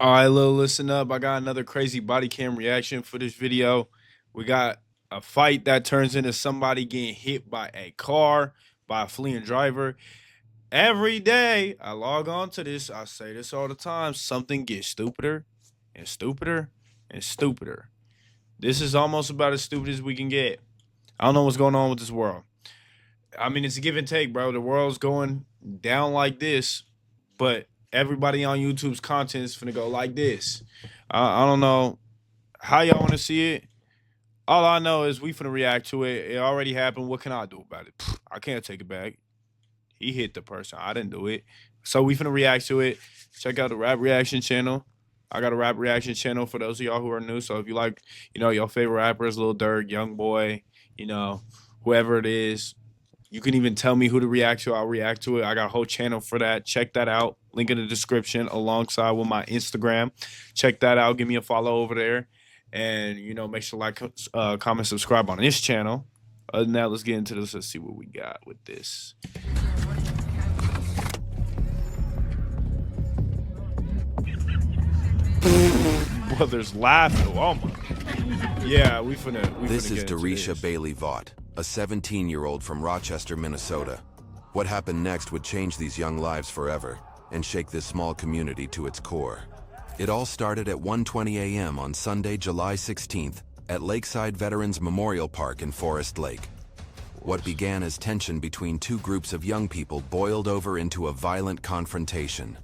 All right, Lil, listen up. I got another crazy body cam reaction for this video. We got a fight that turns into somebody getting hit by a car, by a fleeing driver. Every day I log on to this, I say this all the time, something gets stupider and stupider and stupider. This is almost about as stupid as we can get. I don't know what's going on with this world. I mean, it's a give and take, bro. The world's going down like this, but everybody on YouTube's content is finna go like this. I don't know how y'all want to see it. All I know is we finna react to it. It already happened. What can I do about it? I can't take it back. He hit the person. I didn't do it. So we finna react to it. Check out the rap reaction channel. I got a rap reaction channel for those of y'all who are new. So if you like, your favorite rappers, Lil Durk, Young Boy, whoever it is, you can even tell me who to react to. I'll react to it. I got a whole channel for that. Check that out. Link in the description alongside with my Instagram. Check that out. Give me a follow over there. And, make sure to like, comment, subscribe on this channel. Other than that, let's get into this. Let's see what we got with this. Brothers laughing. Oh my. Yeah, we finna This is get into Darisha this. Bailey Vaught, a 17-year-old from Rochester, Minnesota. What happened next would change these young lives forever and shake this small community to its core. It all started at 1:20 a.m. on Sunday, July 16th at Lakeside Veterans Memorial Park in Forest Lake. What began as tension between two groups of young people boiled over into a violent confrontation.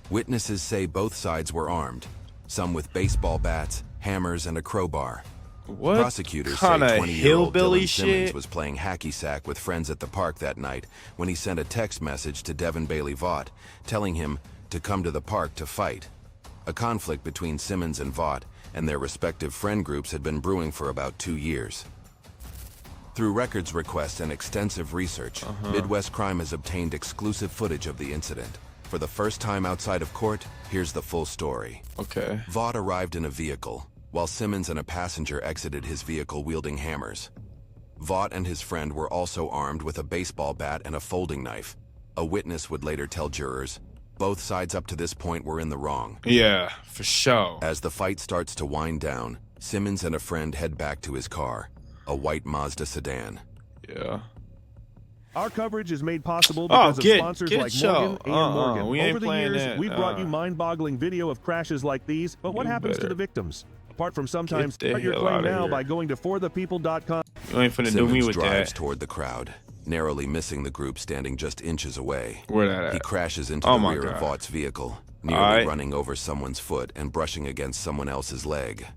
Witnesses say both sides were armed, some with baseball bats, hammers, and a crowbar. What Prosecutors say kind of 20-year-old hillbilly Dylan Simmons shit? was playing hacky sack with friends at the park that night when he sent a text message to Devin Bailey Vaught telling him to come to the park to fight. A conflict between Simmons and Vaught and their respective friend groups had been brewing for about 2 years. Through records requests and extensive research, Midwest Crime has obtained exclusive footage of the incident. For the first time outside of court, here's the full story. Okay. Vaught arrived in a vehicle, while Simmons and a passenger exited his vehicle wielding hammers. Vaught and his friend were also armed with a baseball bat and a folding knife. A witness would later tell jurors, both sides up to this point were in the wrong. Yeah, for sure. As the fight starts to wind down, Simmons and a friend head back to his car, a white Mazda sedan. Yeah. Our coverage is made possible because of sponsors get like show. Morgan and Morgan. We ain't Over the playing years, that. we've brought you mind-boggling video of crashes like these, but what You happens to better the victims? Apart from sometimes, get the start your hell claim outta now here. by going to forthepeople.com. You ain't finna do me Simmons with drives that. toward the crowd, narrowly missing the group standing just inches away. Where that at? He crashes into Oh the my rear of God. Vaught's vehicle, nearly Alright. running over someone's foot and brushing against someone else's leg.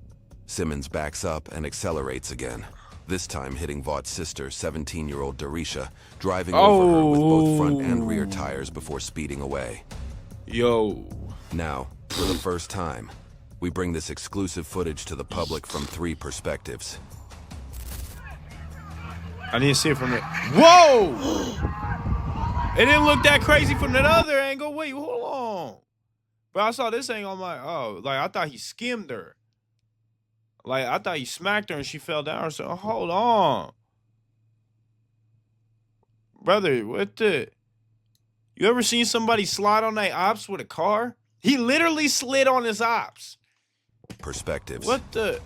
Simmons backs up and accelerates again, this time hitting Vaught's sister, 17-year-old Darisha, driving over her with both front and rear tires before speeding away. Yo. Now, for the first time, we bring this exclusive footage to the public from 3 perspectives. I need to see it from it. Whoa! It didn't look that crazy from that other angle. Wait, hold on. But I saw this angle, I'm like, oh, like I thought he skimmed her. Like I thought he smacked her and she fell down or something. Hold on. Brother, what the? You ever seen somebody slide on their ops with a car? He literally slid on his ops. Perspectives. What the?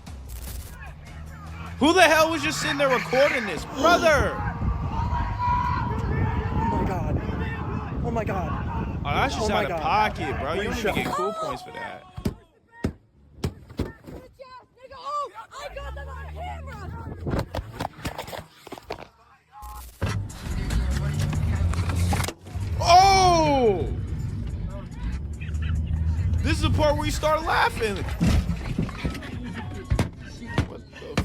Who the hell was just sitting there recording this? Brother! Oh my god. Oh my god. Oh, that's just Oh my out of God. pocket, bro. You don't even Shut get up. cool points for that. Oh, I got them on camera! Oh! This is the part where you start laughing. What the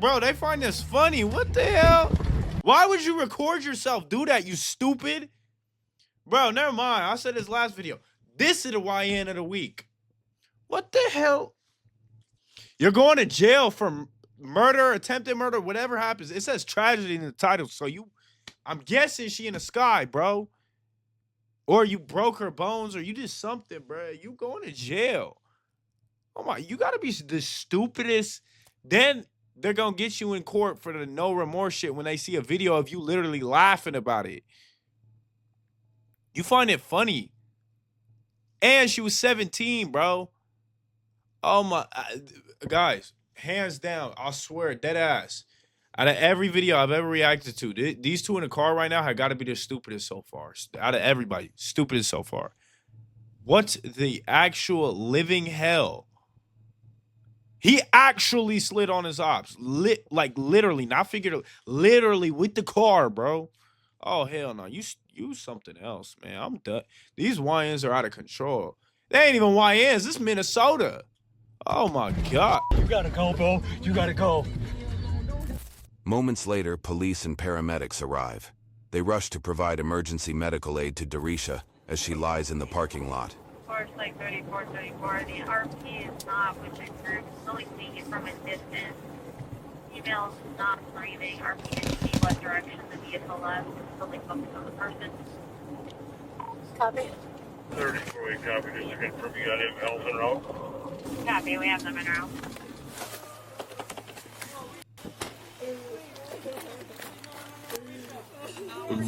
Bro, they find this funny. What the hell? Why would you record yourself? Do that, you stupid. Bro, never mind. I said this last video. This is the YN of the week. What the hell? You're going to jail for murder, attempted murder, whatever happens. It says tragedy in the title. So I'm guessing she in the sky, bro. Or you broke her bones or you did something, bro. You going to jail. Oh my, you gotta be the stupidest. Then they're gonna get you in court for the no remorse shit when they see a video of you literally laughing about it. You find it funny. And she was 17, bro. Oh my, guys, hands down, I swear, dead ass. Out of every video I've ever reacted to, these two in the car right now have got to be the stupidest so far. Out of everybody, stupidest so far. What's the actual living hell? He actually slid on his ops. Like literally, not figuratively, literally with the car, bro. Oh, hell no. You something else, man. I'm done. These YNs are out of control. They ain't even YNs. This is Minnesota. Oh, my God. You gotta go, bro. You gotta go. Moments later, police and paramedics arrive. They rush to provide emergency medical aid to Darisha as she lies in the parking lot. Course, like 3434, the RP is not with the group, it's only seeing it from a distance. Female is not breathing, RP is in what direction, the vehicle left, fully focused on the person. Copy. 34 copy, just to confirm you got involved in route. Copy, we have them in route.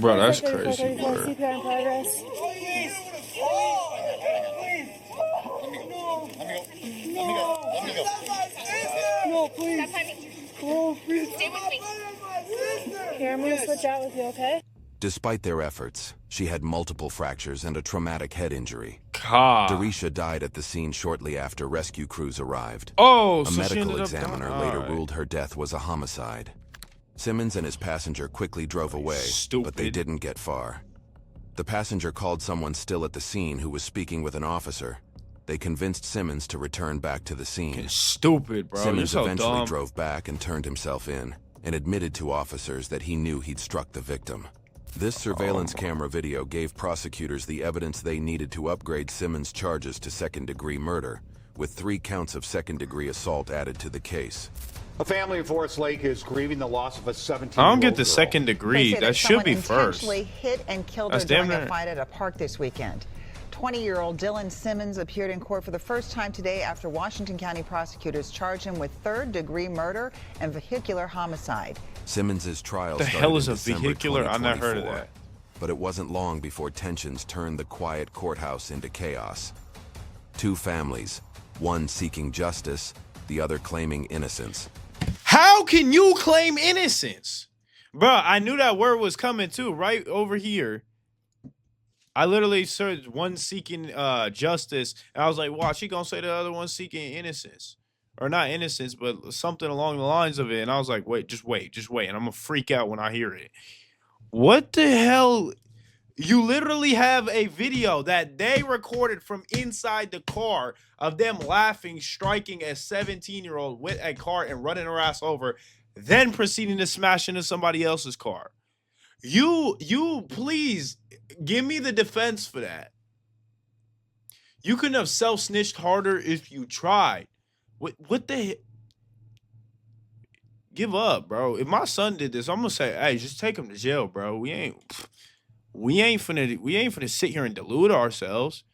Bro, that's crazy. CPR in progress. No, please. Oh, please. Stay with me. Here, I'm gonna switch out with you, okay? Despite their efforts, she had multiple fractures and a traumatic head injury. God. Darisha died at the scene shortly after rescue crews arrived. Oh, A so she medical ended up examiner dying. later ruled her death was a homicide. Simmons and his passenger quickly drove away, but they Stupid. didn't get far. The passenger called someone still at the scene who was speaking with an officer. They convinced Simmons to return back to the scene. Stupid, bro. You're Simmons so eventually dumb. drove back and turned himself in, and admitted to officers that he knew he'd struck the victim. This surveillance camera video gave prosecutors the evidence they needed to upgrade Simmons' charges to second-degree murder, with 3 counts of second-degree assault added to the case. A family in Forest Lake is grieving the loss of a 17-year-old I don't get the girl. second degree. That should be first. Intentionally hit and killed That's her damn during a near. fight at a park this weekend. 20-year-old Dylan Simmons appeared in court for the first time today after Washington County prosecutors charged him with third-degree murder and vehicular homicide. Simmons' trial The started hell is in a December vehicular? I've not heard of 2024, that. But it wasn't long before tensions turned the quiet courthouse into chaos. 2 families, one seeking justice, the other claiming innocence. How can you claim innocence? Bro, I knew that word was coming too, right over here. I literally searched one seeking justice, and I was like, watch, she gonna say the other one seeking innocence. Or not innocence, but something along the lines of it. And I was like, wait. And I'm gonna freak out when I hear it. What the hell? You literally have a video that they recorded from inside the car of them laughing, striking a 17-year-old with a car and running her ass over, then proceeding to smash into somebody else's car. You please give me the defense for that. You couldn't have self-snitched harder if you tried. What the? Give up, bro. If my son did this, I'm gonna say, hey, just take him to jail, bro. We ain't finna sit here and delude ourselves.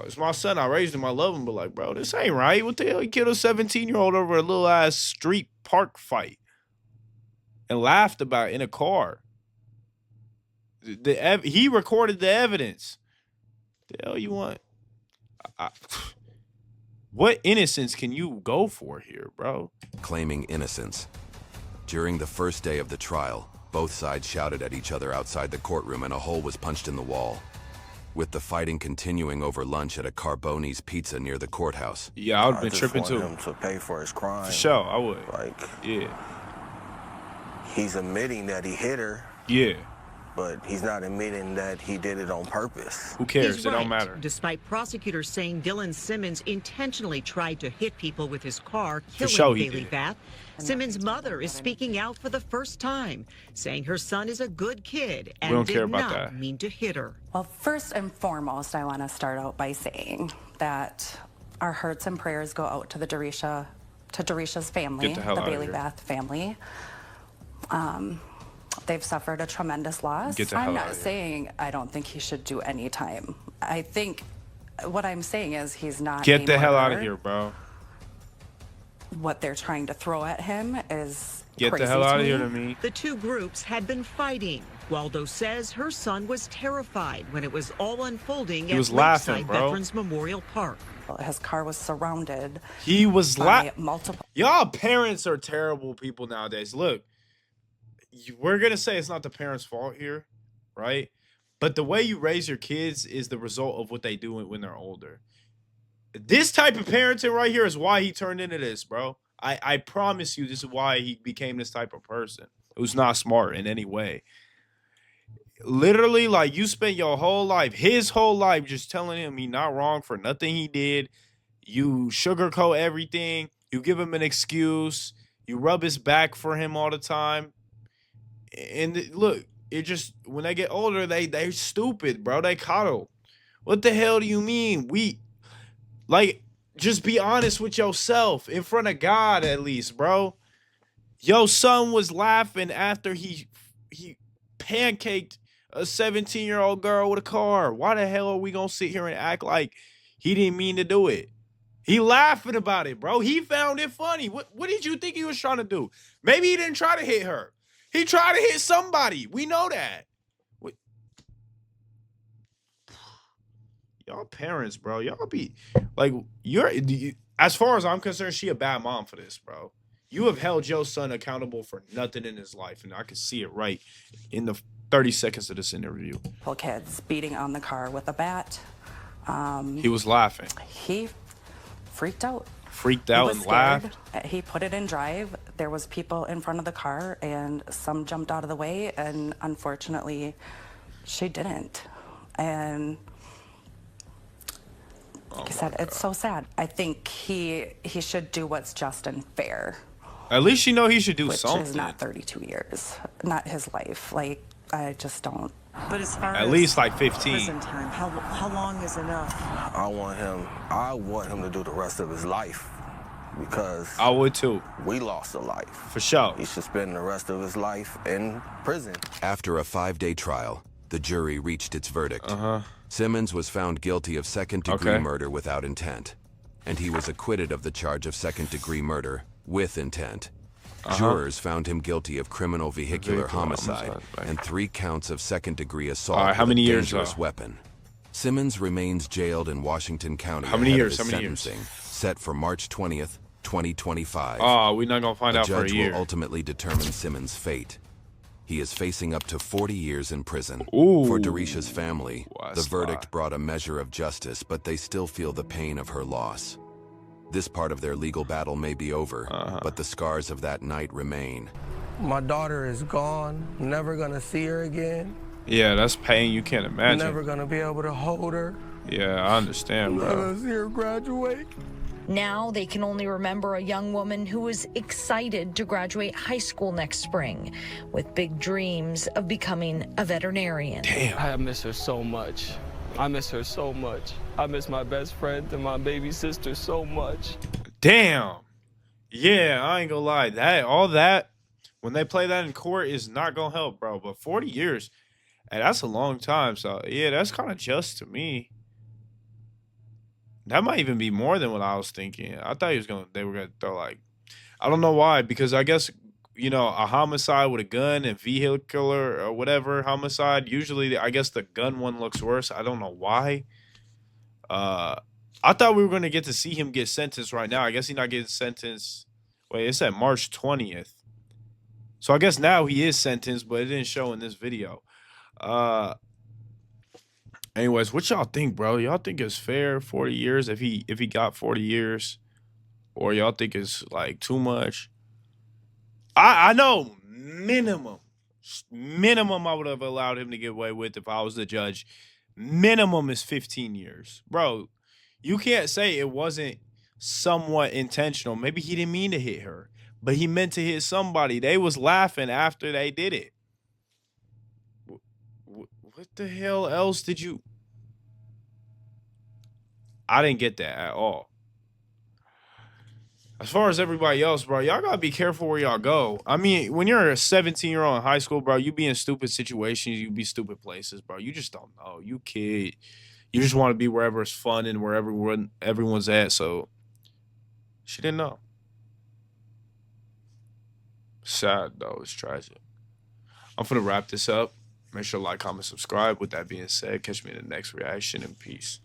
It's my son. I raised him. I love him, but like, bro, this ain't right. What the hell? He killed a 17-year-old over a little ass street park fight and laughed about it in a car. He recorded the evidence. The hell you want? What innocence can you go for here, bro? Claiming innocence. During the first day of the trial, both sides shouted at each other outside the courtroom and a hole was punched in the wall. With the fighting continuing over lunch at a Carboni's Pizza near the courthouse. Yeah, I would have been tripping too. Him to pay for his crime. For sure, I would. Like, Yeah. he's admitting that he hit her, Yeah. but he's not admitting that he did it on purpose. Who cares? He's It don't right, matter. Despite prosecutors saying Dylan Simmons intentionally tried to hit people with his car, killing sure he Bailey did. Bath, Simmons' mother is speaking out for the first time, saying her son is a good kid and don't did care about not that. mean to hit her. Well, first and foremost, I want to start out by saying that our hearts and prayers go out to Darisha's family, Get the hell the outta Bailey here. Bath family. They've suffered a tremendous loss. Get the hell I'm outta not here. saying I don't think he should do any time. I think what I'm saying is he's not. Get a the hell out of murderer. here, bro. What they're trying to throw at him is Get crazy the hell to out of me. here to me. The two groups had been fighting. Waldo says her son was terrified when it was all unfolding He was at laughing, Lakeside bro. Veterans Memorial Park. His car was surrounded. He was by multiple. Y'all parents are terrible people nowadays. Look, we're gonna say it's not the parents' fault here, right? But the way you raise your kids is the result of what they do when they're older. This type of parenting right here is why he turned into this, bro. I promise you, this is why he became this type of person. Who's not smart in any way. Literally, like, you spent your whole life, his whole life, just telling him he's not wrong for nothing he did. You sugarcoat everything. You give him an excuse. You rub his back for him all the time. And look, it just, when they get older, they're stupid, bro. They coddle. What the hell do you mean? Just be honest with yourself in front of God, at least, bro. Your son was laughing after he pancaked a 17-year-old girl with a car. Why the hell are we gonna sit here and act like he didn't mean to do it? He laughing about it, bro. He found it funny. What did you think he was trying to do? Maybe he didn't try to hit her. He tried to hit somebody. We know that. Y'all parents, bro. Y'all be like, as far as I'm concerned, she a bad mom for this, bro. You have held your son accountable for nothing in his life, and I can see it right in the 30 seconds of this interview. Kids beating on the car with a bat. He was laughing. He freaked out. Freaked out and laughed. He put it in drive. There was people in front of the car, and some jumped out of the way, and unfortunately, she didn't. And like I said, it's so sad. I think he should do what's just and fair. At least you know he should do something. Which is not 32 years, not his life. Like, I just don't. But as far at as least like 15. prison time, how long is enough? I want him to do the rest of his life, because I would too. We lost a life. For sure. He should spend the rest of his life in prison. After a 5-day trial, the jury reached its verdict. Simmons was found guilty of second-degree murder without intent, and he was acquitted of the charge of second-degree murder with intent. Jurors found him guilty of criminal vehicular homicide and 3 counts of second-degree assault with a dangerous weapon. Simmons remains jailed in Washington County ahead of his sentencing, set for March 20th, 2025. Oh, we're not going to find out for a year. The judge will ultimately determine Simmons' fate. He is facing up to 40 years in prison. For Darisha's family, the verdict brought a measure of justice, but they still feel the pain of her loss. This part of their legal battle may be over, but the scars of that night remain. My daughter is gone. Never gonna see her again. Yeah, that's pain you can't imagine. Never gonna be able to hold her. Yeah, I understand, bro. Never see her graduate. Now they can only remember a young woman who was excited to graduate high school next spring with big dreams of becoming a veterinarian. Damn. I miss her so much. I miss her so much. I miss my best friend and my baby sister so much. Damn. Yeah, I ain't gonna lie. All that, when they play that in court, is not gonna help, bro. But 40 years, and that's a long time. So, yeah, that's kind of just to me. That might even be more than what I was thinking. I thought they were gonna throw, like, I don't know why, because I guess, you know, a homicide with a gun and vehicular or whatever homicide, usually I guess the gun one looks worse. I don't know why. I thought we were gonna get to see him get sentenced right now. I guess he's not getting sentenced. Wait, it's at March 20th. So I guess now he is sentenced, but it didn't show in this video. Anyways, what y'all think, bro? Y'all think it's fair 40 years if he got 40 years? Or y'all think it's like too much? I know minimum I would have allowed him to get away with if I was the judge. Minimum is 15 years. Bro, you can't say it wasn't somewhat intentional. Maybe he didn't mean to hit her, but he meant to hit somebody. They was laughing after they did it. What the hell else did you... I didn't get that at all. As far as everybody else, bro, y'all gotta be careful where y'all go. I mean, when you're a 17-year-old in high school, bro, you be in stupid situations, you be stupid places, bro. You just don't know. You kid. You just want to be wherever it's fun and where everyone's at, so she didn't know. Sad, though. It's tragic. I'm finna wrap this up. Make sure to like, comment, subscribe. With that being said, catch me in the next reaction, and peace.